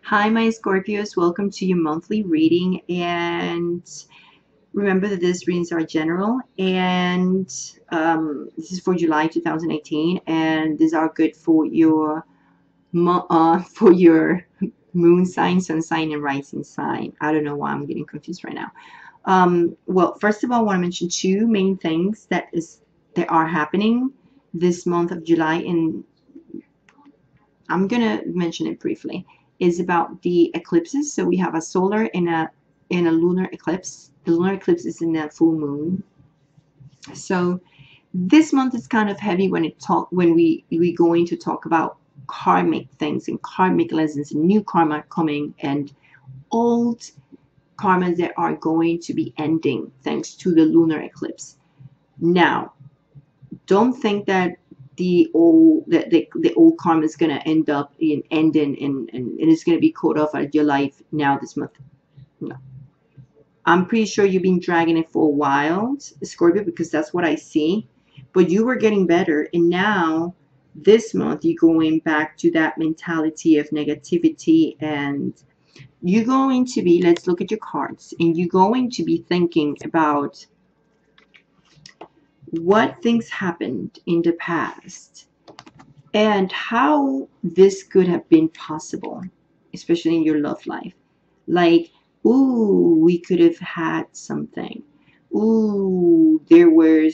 Hi, my Scorpios. Welcome to your monthly reading. And remember that these readings are general, and this is for July 2018, and these are good for your for your moon sign, sun sign, and rising sign. I don't know why I'm getting confused right now. Well, first of all, I want to mention two main things that are happening this month of July, and I'm gonna mention it briefly, is about the eclipses. So we have a solar and a lunar eclipse. The lunar eclipse is in the full moon. So this month is kind of heavy when we going to talk about karmic things and karmic lessons and new karma coming and old karmas that are going to be ending thanks to the lunar eclipse. Now, don't think that the old karma is gonna end up in ending and it's gonna be caught off out of your life now this month. No. I'm pretty sure you've been dragging it for a while, Scorpio, because that's what I see. But you were getting better, and now this month you're going back to that mentality of negativity, and you're going to be, let's look at your cards, and you're going to be thinking about what things happened in the past and how this could have been possible, especially in your love life. Like, ooh, we could have had something. Ooh, there were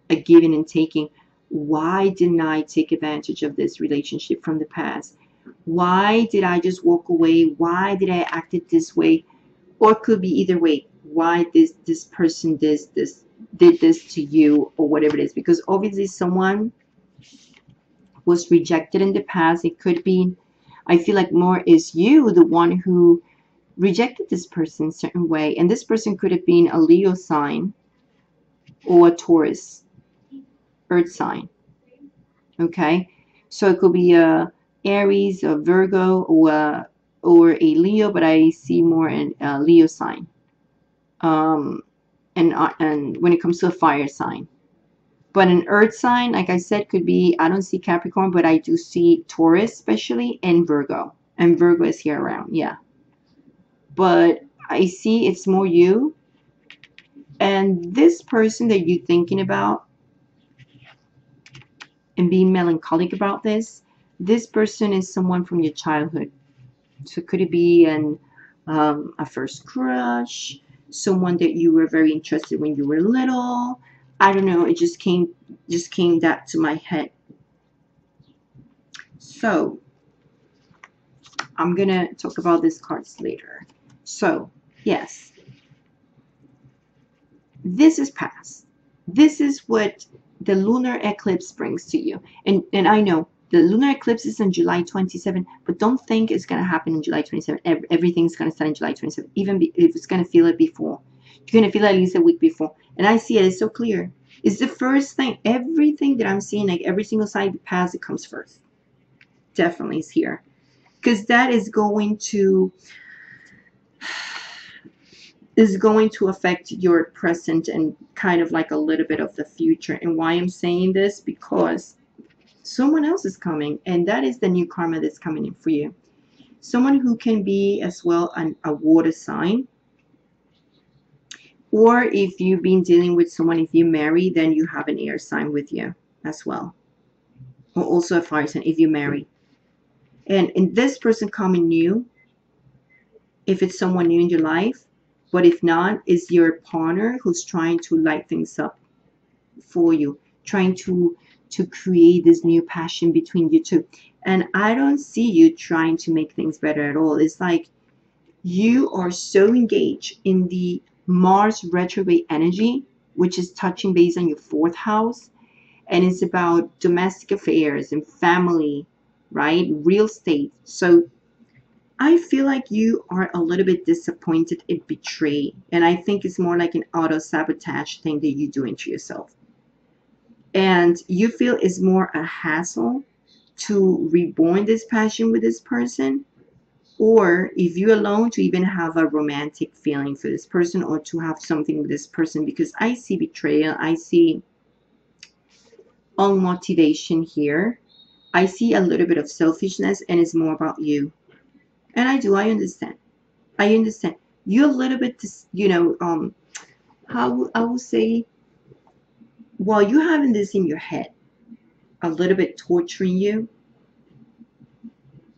a giving and taking. Why didn't I take advantage of this relationship from the past? Why did I just walk away? Why did I act it this way? Or it could be either way. Why this person did this to you, or whatever it is, because obviously someone was rejected in the past. It could be, I feel like more is you the one who rejected this person a certain way, and this person could have been a Leo sign or a Taurus earth sign. Okay, so it could be a Aries, a Virgo, or a Leo, but I see more in a Leo sign. And when it comes to a fire sign, but an earth sign, like I said, could be, I don't see Capricorn, but I do see Taurus especially, and Virgo. And Virgo is here around, yeah. But I see it's more you. And this person that you're thinking about and being melancholic about this person is someone from your childhood. So could it be a first crush, someone that you were very interested when you were little? I don't know. It just came that to my head. So I'm gonna talk about these cards later. So yes, this is past. This is what the lunar eclipse brings to you. And I know the lunar eclipse is on July 27, but don't think it's gonna happen in July 27. Everything's gonna start in July 27, even if it's gonna feel it before. You're gonna feel it at least a week before. And I see it, it's so clear. It's the first thing. Everything that I'm seeing, like every single sign past, it comes first. Definitely is here. Because that is going to affect your present and kind of like a little bit of the future. And why I'm saying this, because someone else is coming, and that is the new karma that's coming in for you. Someone who can be as well a water sign, or if you've been dealing with someone, if you marry, then you have an air sign with you as well, or also a fire sign if you marry. And this person coming new, if it's someone new in your life, but if not, is your partner who's trying to light things up for you, trying to create this new passion between you two. And I don't see you trying to make things better at all. It's like you are so engaged in the Mars retrograde energy, which is touching base on your fourth house, and it's about domestic affairs and family, right? Real estate. So I feel like you are a little bit disappointed and betrayed. And I think it's more like an auto-sabotage thing that you're doing to yourself. And you feel it's more a hassle to reborn this passion with this person, or if you're alone, to even have a romantic feeling for this person, or to have something with this person, because I see betrayal, I see unmotivation here. I see a little bit of selfishness, and it's more about you. And I understand. I understand. You're a little bit, how I will say, while you're having this in your head, a little bit torturing you,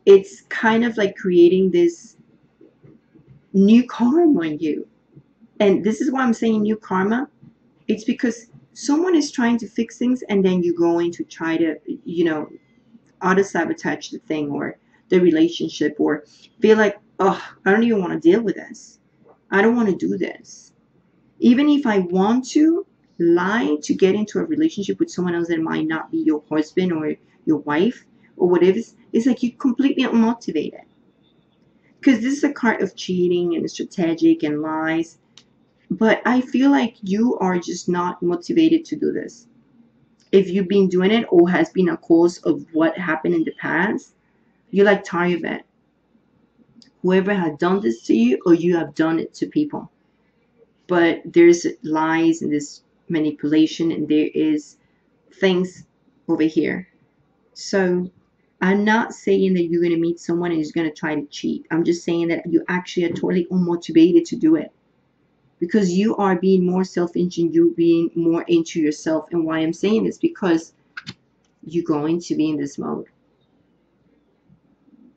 it's kind of like creating this new karma on you. And this is why I'm saying new karma. It's because someone is trying to fix things, and then you're going to try to, auto sabotage the thing or the relationship, or feel like, oh, I don't even want to deal with this. I don't want to do this. Even if I want to lie to get into a relationship with someone else that might not be your husband or your wife or whatever, it's like you're completely unmotivated. Because this is a card of cheating and strategic and lies. But I feel like you are just not motivated to do this. If you've been doing it or has been a cause of what happened in the past, you're like tired of it. Whoever had done this to you, or you have done it to people. But there's lies and this manipulation, and there is things over here. So I'm not saying that you're going to meet someone and is going to try to cheat. I'm just saying that you actually are totally unmotivated to do it. Because you are being more selfish and you're being more into yourself. And why I'm saying this, because you're going to be in this mode.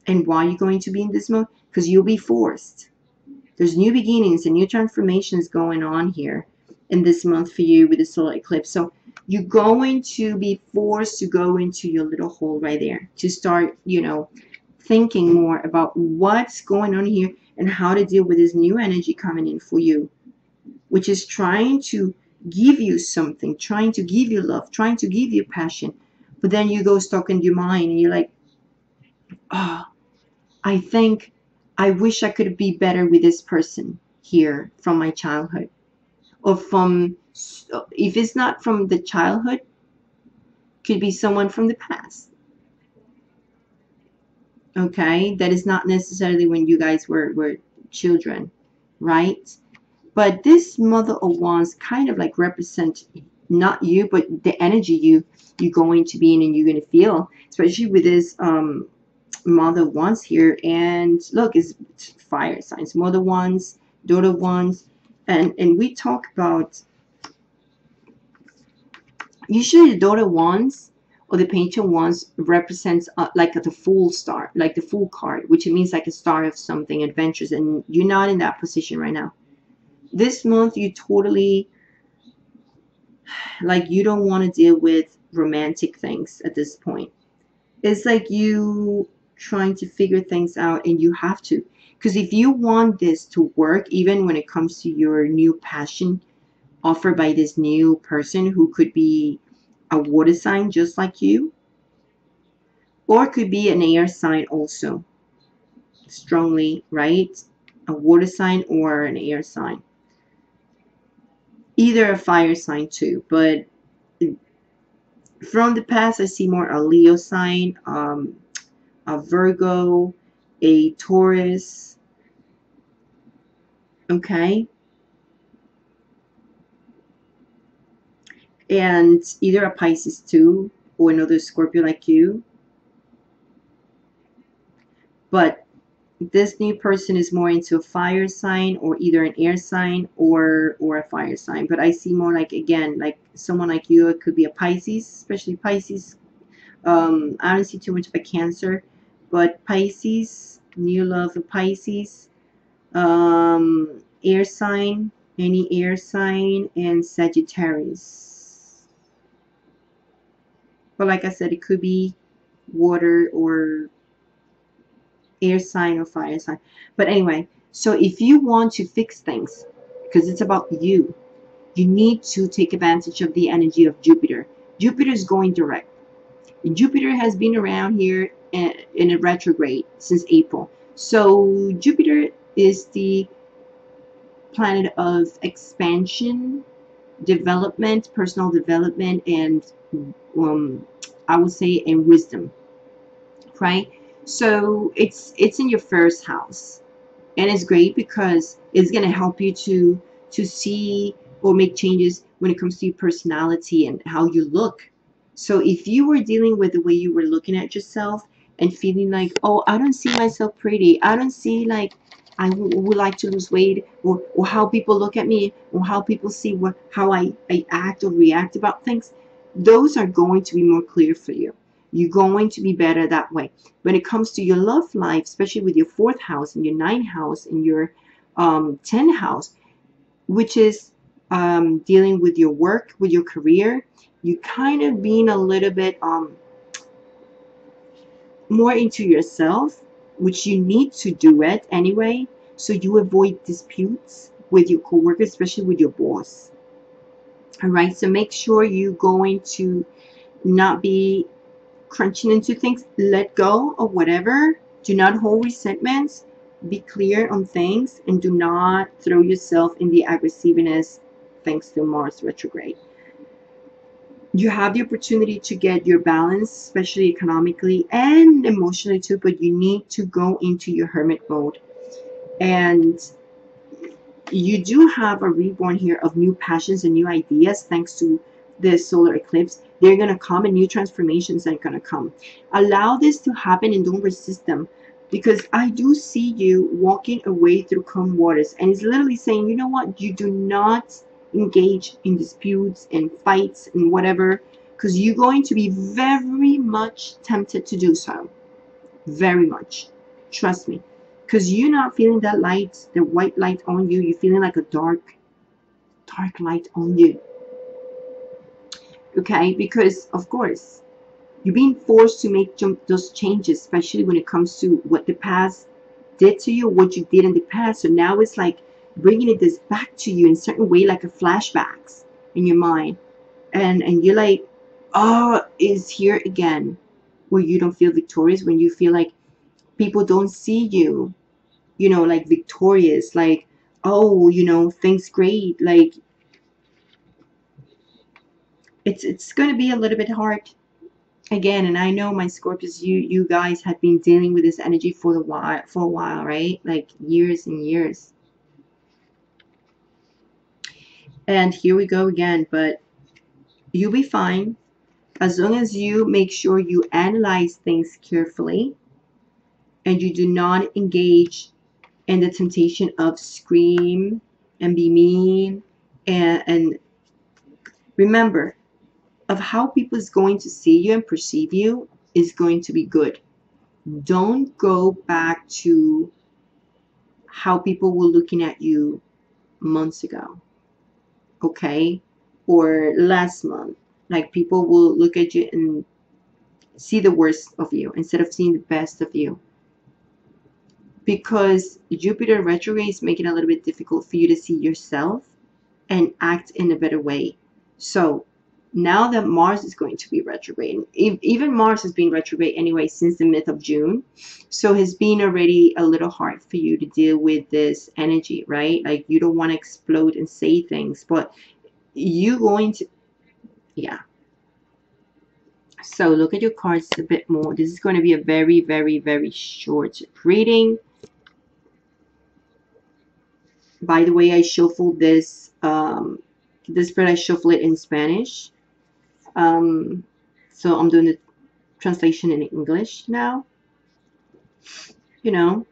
And why are you going to be in this mode? Because you'll be forced. There's new beginnings and new transformations going on here in this month for you with the solar eclipse. So you're going to be forced to go into your little hole right there, to start, thinking more about what's going on here and how to deal with this new energy coming in for you, which is trying to give you something, trying to give you love, trying to give you passion. But then you go stuck in your mind and you're like, oh, I think I wish I could be better with this person here from my childhood. Or from, if it's not from the childhood, could be someone from the past. Okay, that is not necessarily when you guys were children, right? But this Mother of Wands kind of like represent not you, but the energy you're going to be in and you're going to feel, especially with this Mother of Wands here. And look, it's fire signs, Mother Wands, Daughter Wands, and we talk about usually the Daughter Wands or the Painter Wands represents like the full star, like the full card, which means like a star of something, adventures, and you're not in that position right now. This month, you totally, like, you don't want to deal with romantic things at this point. It's like you trying to figure things out, and you have to. Because if you want this to work, even when it comes to your new passion offered by this new person who could be a water sign just like you, or could be an air sign also, strongly, right? A water sign or an air sign. Either a fire sign too, but from the past I see more a Leo sign, a Virgo, a Taurus, okay, and either a Pisces too, or another Scorpio like you. But this new person is more into a fire sign, or either an air sign or a fire sign. But I see more like, again, like someone like you. It could be a Pisces, especially Pisces. I don't see too much of a Cancer, but Pisces, new love of Pisces, air sign, any air sign, and Sagittarius. But like I said, it could be water or air sign or fire sign. But anyway, so if you want to fix things, because it's about you, you need to take advantage of the energy of Jupiter. Jupiter is going direct. Jupiter has been around here in a retrograde since April. So Jupiter is the planet of expansion, development, personal development, and I would say, and wisdom, right? So it's in your first house, and it's great because it's going to help you to see or make changes when it comes to your personality and how you look. So if you were dealing with the way you were looking at yourself and feeling like, oh, I don't see myself pretty, I don't see like I would like to lose weight, or how people look at me, or how people see how I act or react about things, those are going to be more clear for you. You're going to be better that way. When it comes to your love life, especially with your 4th house and your 9th house and your 10th house, which is dealing with your work, with your career, you kind of being a little bit more into yourself, which you need to do it anyway, so you avoid disputes with your coworkers, especially with your boss. All right, so make sure you're going to not be crunching into things. Let go of whatever. Do not hold resentments. Be clear on things, and do not throw yourself in the aggressiveness thanks to Mars retrograde. You have the opportunity to get your balance, especially economically and emotionally too, but you need to go into your hermit mode. And you do have a reborn here of new passions and new ideas thanks to the solar eclipse. They're going to come, and new transformations are going to come. Allow this to happen and don't resist them, because I do see you walking away through calm waters, and it's literally saying, you know what, you do not engage in disputes and fights and whatever, because you're going to be very much tempted to do so. Very much. Trust me. Because you're not feeling that light, the white light on you. You're feeling like a dark light on you. Okay? Because, of course, you're being forced to make those changes, especially when it comes to what the past did to you, what you did in the past. So now it's like bringing this back to you in a certain way, like a flashbacks in your mind. And you're like, oh, it's here again. Where you don't feel victorious, when you feel like people don't see you, you know, like victorious, like, oh, you know, things great. Like, it's going to be a little bit hard again. And I know, my Scorpios, you guys have been dealing with this energy for a while, right? Like years and years. And here we go again. But you'll be fine as long as you make sure you analyze things carefully and you do not engage in the temptation of scream and be mean. And remember, of how people is going to see you and perceive you is going to be good. Don't go back to how people were looking at you months ago, okay? Or last month. Like, people will look at you and see the worst of you instead of seeing the best of you. Because Jupiter retrograde is making it a little bit difficult for you to see yourself and act in a better way. So now that Mars is going to be retrograde, even Mars has been retrograde anyway since the mid of June, so it's been already a little hard for you to deal with this energy, right? Like, you don't want to explode and say things, but you going to, yeah. So look at your cards a bit more. This is going to be a very, very, very short reading. By the way, I shuffled this spread. I shuffled it in Spanish. So I'm doing the translation in English now. You know,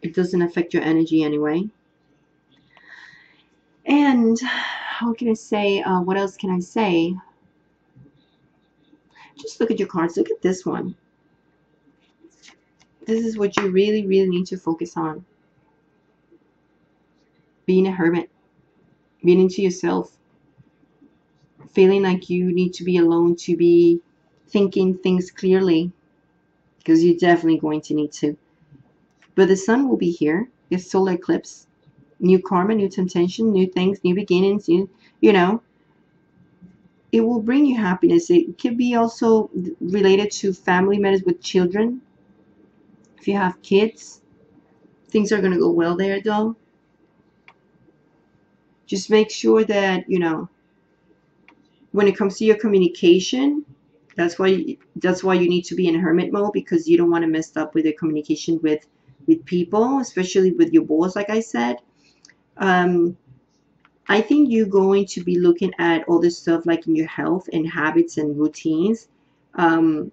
it doesn't affect your energy anyway. And how can I say, what else can I say? Just look at your cards. Look at this one. This is what you really, really need to focus on. Being a hermit. Being into yourself. Feeling like you need to be alone to be thinking things clearly. Because you're definitely going to need to. But the sun will be here. It's solar eclipse. New karma, new temptation, new things, new beginnings, you know. It will bring you happiness. It could be also related to family matters with children. If you have kids, things are going to go well there, though. Just make sure that, you know, when it comes to your communication, that's why you need to be in hermit mode, because you don't want to mess up with your communication with people, especially with your boss, like I said. I think you're going to be looking at all this stuff like in your health and habits and routines. Um,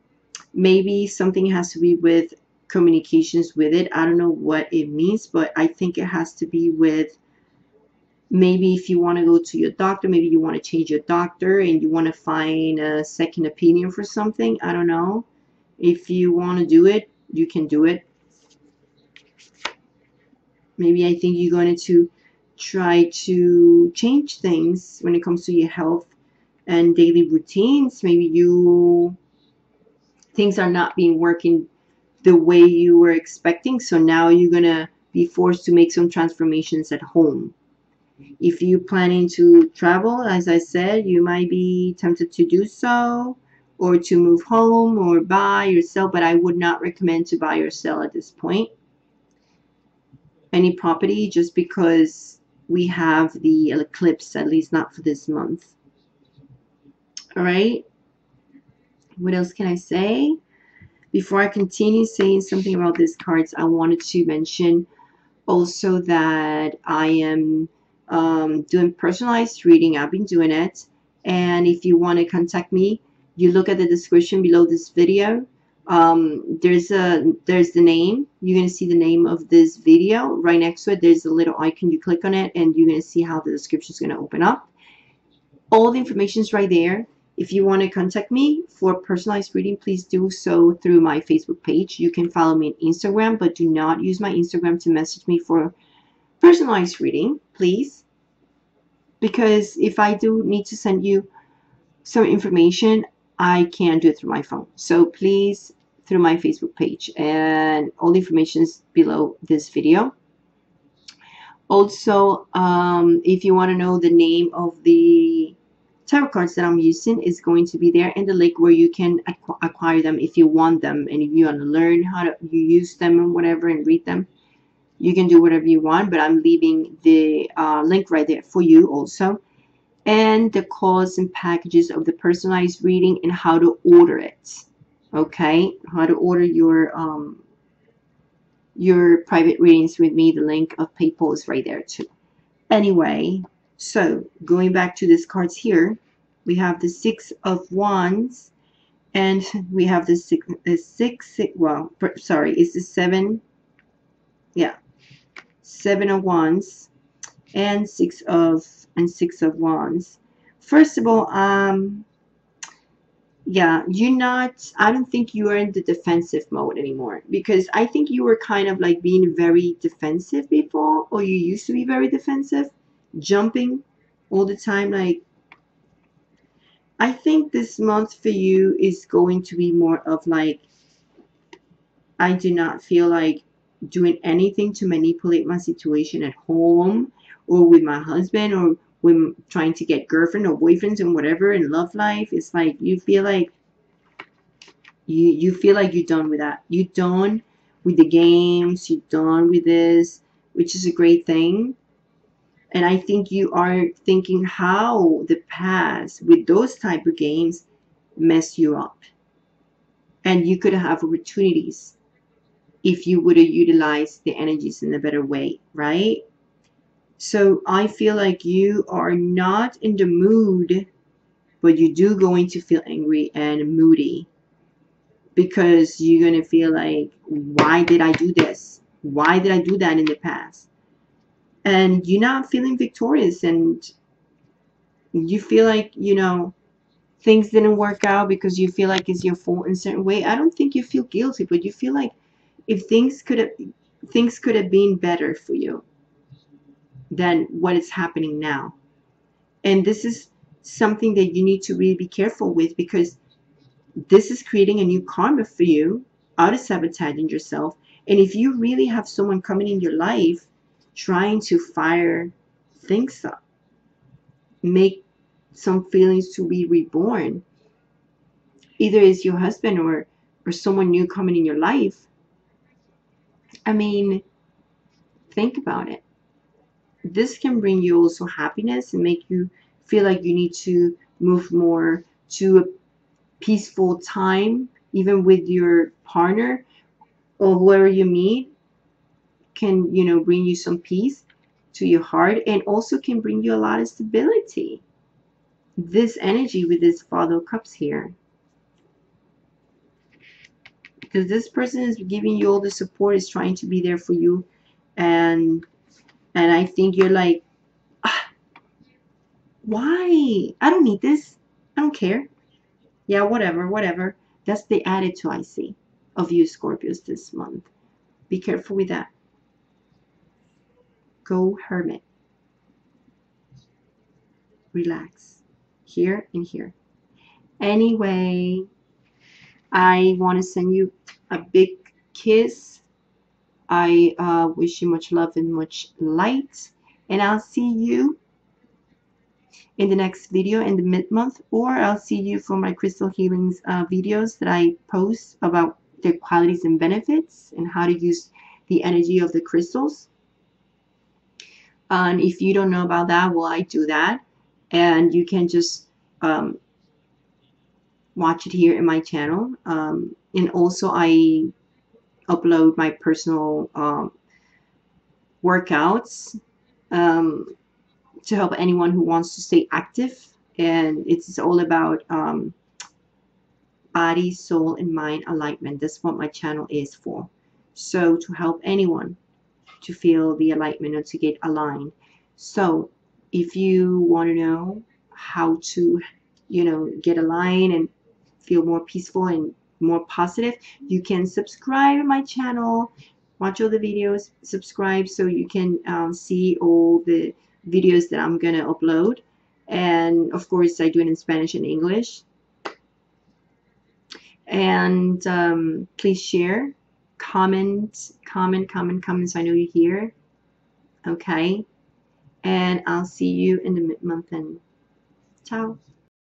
Maybe something has to be with communications with it. I don't know what it means, but I think it has to be with, maybe if you want to go to your doctor, maybe you want to change your doctor and you want to find a second opinion for something. I don't know. If you want to do it, you can do it. Maybe I think you're going to try to change things when it comes to your health and daily routines. Maybe things are not being working the way you were expecting, so now you're going to be forced to make some transformations at home. If you're planning to travel, as I said, you might be tempted to do so, or to move home or buy or sell, but I would not recommend to buy or sell at this point any property, just because we have the eclipse, at least not for this month. All right, what else can I say? Before I continue saying something about these cards, I wanted to mention also that I am doing personalized reading. I've been doing it, and if you want to contact me, you look at the description below this video. There's the name. You're gonna see the name of this video right next to it. There's a little icon. You click on it, and you're gonna see how the description is gonna open up. All the information is right there. If you want to contact me for personalized reading, please do so through my Facebook page. You can follow me on Instagram, but do not use my Instagram to message me for personalized reading, please. Because if I do need to send you some information, I can't do it through my phone. So please, through my Facebook page. And all the information is below this video. Also, if you want to know the name of the tarot cards that I'm using, is going to be there in the link where you can acquire them if you want them, and if you want to learn how to use them and whatever and read them, you can do whatever you want, but I'm leaving the link right there for you also, and the costs and packages of the personalized reading and how to order it. Okay, how to order your private readings with me. The link of PayPal is right there too. Anyway, so going back to these cards here, we have the Six of Wands, and we have the sorry, it's the seven, yeah, Seven of Wands and Six of Wands. First of all, yeah, I don't think you are in the defensive mode anymore, because I think you were kind of like being very defensive before, or you used to be very defensive, jumping all the time. Like, I think this month for you is going to be more of like, I do not feel like doing anything to manipulate my situation at home or with my husband or when trying to get girlfriend or boyfriends and whatever in love life. It's like you feel like you feel like you're done with that. You're done with the games. You're done with this, which is a great thing. And I think you are thinking how the past with those type of games mess you up. And you could have opportunities if you would have utilized the energies in a better way, right? So I feel like you are not in the mood, but you do going to feel angry and moody, because you're going to feel like, why did I do this? Why did I do that in the past? And you're not feeling victorious, and you feel like, things didn't work out because you feel like it's your fault in a certain way. I don't think you feel guilty, but you feel like if things could have been better for you than what is happening now. And this is something that you need to really be careful with, because this is creating a new karma for you out of sabotaging yourself. And if you really have someone coming in your life trying to fire things up, make some feelings to be reborn, either it's your husband or someone new coming in your life, I mean, think about it. This can bring you also happiness and make you feel like you need to move more to a peaceful time, even with your partner or whoever you meet, can bring you some peace. to your heart, and also can bring you a lot of stability. This energy with this Father of Cups here, because this person is giving you all the support, is trying to be there for you, and I think you're like, ah, why? I don't need this. I don't care. Yeah, whatever, whatever. That's the attitude I see of you Scorpios this month. Be careful with that. Go hermit. Relax. Here and here. Anyway, I want to send you a big kiss. I wish you much love and much light. And I'll see you in the next video in the mid-month, or I'll see you for my crystal healings videos that I post about their qualities and benefits and how to use the energy of the crystals. And if you don't know about that, well, I do that, and you can just watch it here in my channel. And also I upload my personal workouts to help anyone who wants to stay active. And it's all about body, soul, and mind alignment. That's what my channel is for. So to help anyone to feel the alignment or to get aligned. So if you want to know how to, get aligned and feel more peaceful and more positive, you can subscribe to my channel, watch all the videos, subscribe so you can see all the videos that I'm gonna upload. And of course I do it in Spanish and English. And please share, comment so I know you're here. Okay, and I'll see you in the mid-month, and ciao.